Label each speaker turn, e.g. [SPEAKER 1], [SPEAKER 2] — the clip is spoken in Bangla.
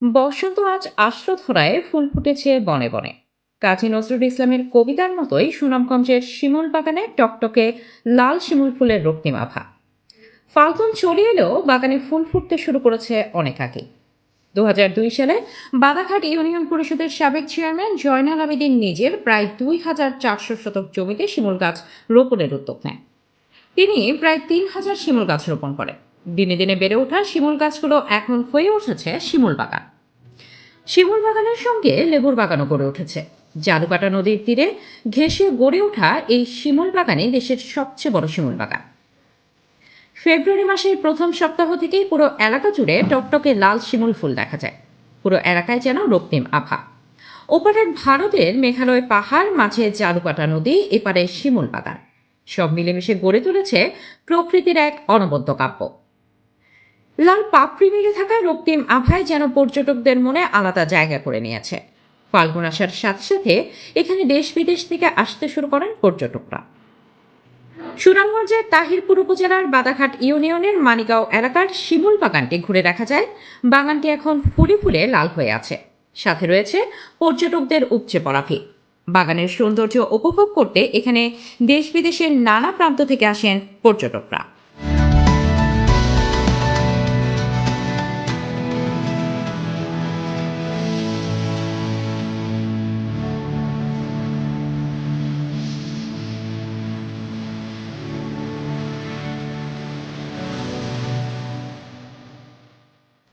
[SPEAKER 1] বসন্ত আজ আশ্রধরায় ফুল ফুটেছে বনে বনে। কাজী নজরুল ইসলামের কবিতার মতোই সুনামগঞ্জের শিমুল বাগানে টকটকে লাল শিমুল ফুলের রক্তিম আভা। ফাল্গুন চলে এলেও বাগানে ফুল ফুটতে শুরু করেছে অনেক আগে। 2002 সালে বাদাঘাট ইউনিয়ন পরিষদের সাবেক চেয়ারম্যান জয়নাল আবেদীন নিজের প্রায় 2400 শতক জমিতে শিমুল গাছ রোপণের উদ্যোগ নেন। তিনি প্রায় 3000 শিমুল গাছ রোপণ করেন। দিনে দিনে বেড়ে ওঠা শিমুল গাছগুলো এখন হয়ে উঠেছে শিমুল বাগান। শিমুল বাগানের সঙ্গে লেবুর বাগানও গড়ে উঠেছে। জাদুকাটা নদীর তীরে ঘেঁষে গড়ে ওঠা এই শিমুল বাগানই দেশের সবচেয়ে বড় শিমুল বাগান। ফেব্রুয়ারি মাসের প্রথম সপ্তাহ থেকেই পুরো এলাকা জুড়ে টকটকে লাল শিমুল ফুল দেখা যায়। পুরো এলাকায় যেন রক্তিম আভা। ওপারের ভারতের মেঘালয় পাহাড়, মাঝে জাদুকাটা নদী, এপারে শিমুল বাগান, সব মিলেমিশে গড়ে তুলেছে প্রকৃতির এক অনবদ্য কাব্য। লাল পাপড়ি মেরে থাকা রক্তিম আভায় যেন পর্যটকদের মনে আলাদা জায়গা করে নিয়েছে। ফাল্গুন আসার সাথে সাথে এখানে দেশ বিদেশ থেকে আসতে শুরু করেন পর্যটকরা। সুনামগঞ্জের তাহিরপুর উপজেলার বাদাঘাট ইউনিয়নের মানিগাঁও এলাকার শিমুল বাগানটি ঘুরে দেখা যায়। বাগানটি এখন ফুলে ফুলে লাল হয়ে আছে। সাথে রয়েছে পর্যটকদের উপচে পড়া ভিড়। বাগানের সৌন্দর্য উপভোগ করতে এখানে দেশ বিদেশের নানা প্রান্ত থেকে আসেন পর্যটকরা।